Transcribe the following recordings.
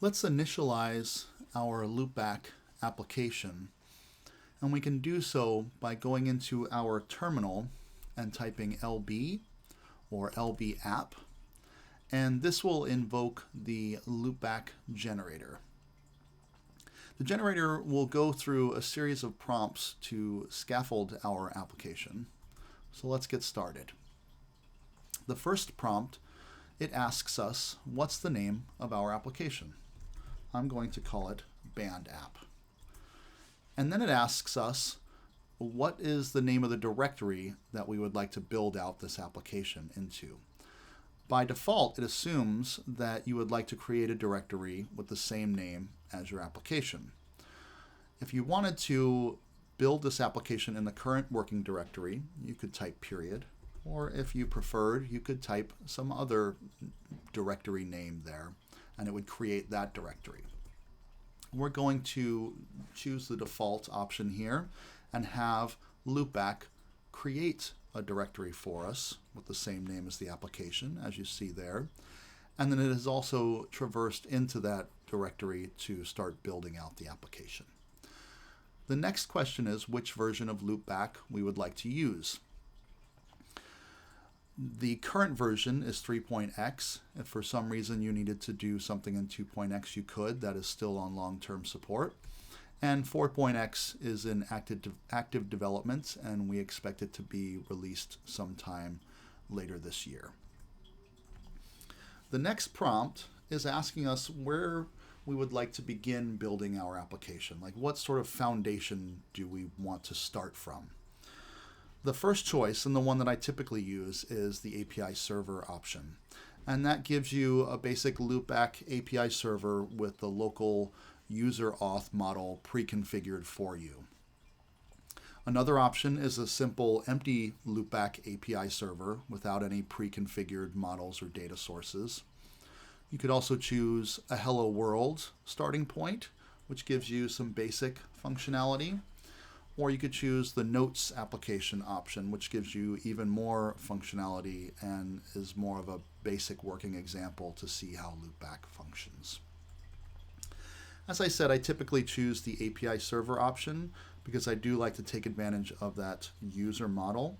Let's initialize our LoopBack application, and we can do so by going into our terminal and typing LB or LB app, and this will invoke the LoopBack generator. The generator will go through a series of prompts to scaffold our application. So let's get started. The first prompt, it asks us, what's the name of our application? I'm going to call it Band App. And then it asks us, what is the name of the directory that we would like to build out this application into? By default, it assumes that you would like to create a directory with the same name as your application. If you wanted to build this application in the current working directory, you could type period, or if you preferred, you could type some other directory name there, and it would create that directory. We're going to choose the default option here and have LoopBack create a directory for us with the same name as the application, as you see there. And then it has also traversed into that directory to start building out the application. The next question is which version of LoopBack we would like to use. The current version is 3.x. If for some reason you needed to do something in 2.x, you could. That is still on long-term support. And 4.x is in active development, and we expect it to be released sometime later this year. The next prompt is asking us where we would like to begin building our application. Like, what sort of foundation do we want to start from? The first choice, and the one that I typically use, is the API server option. And that gives you a basic LoopBack API server with the local user auth model pre-configured for you. Another option is a simple empty LoopBack API server without any pre-configured models or data sources. You could also choose a hello world starting point, which gives you some basic functionality. Or you could choose the notes application option, which gives you even more functionality and is more of a basic working example to see how LoopBack functions. As I said, I typically choose the API server option because I do like to take advantage of that user model.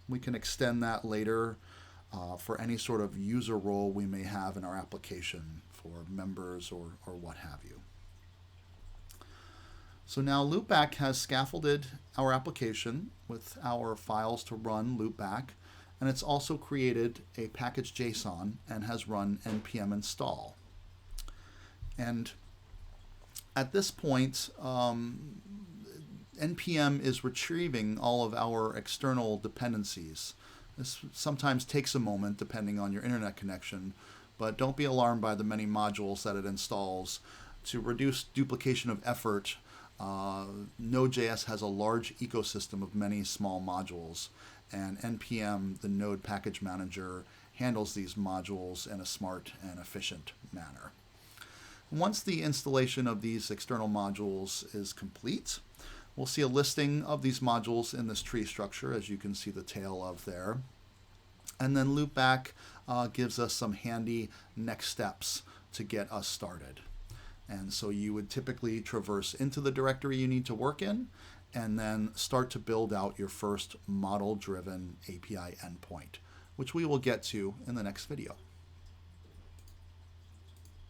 We can extend that later for any sort of user role we may have in our application for members or what have you. So now LoopBack has scaffolded our application with our files to run LoopBack, and it's also created a package JSON and has run npm install. And at this point, npm is retrieving all of our external dependencies. This sometimes takes a moment depending on your internet connection, but don't be alarmed by the many modules that it installs. To reduce duplication of effort, Node.js has a large ecosystem of many small modules, and npm, the Node package manager, handles these modules in a smart and efficient manner. Once the installation of these external modules is complete, we'll see a listing of these modules in this tree structure, as you can see the tail of there. And then LoopBack gives us some handy next steps to get us started. And so you would typically traverse into the directory you need to work in, and then start to build out your first model-driven API endpoint, which we will get to in the next video.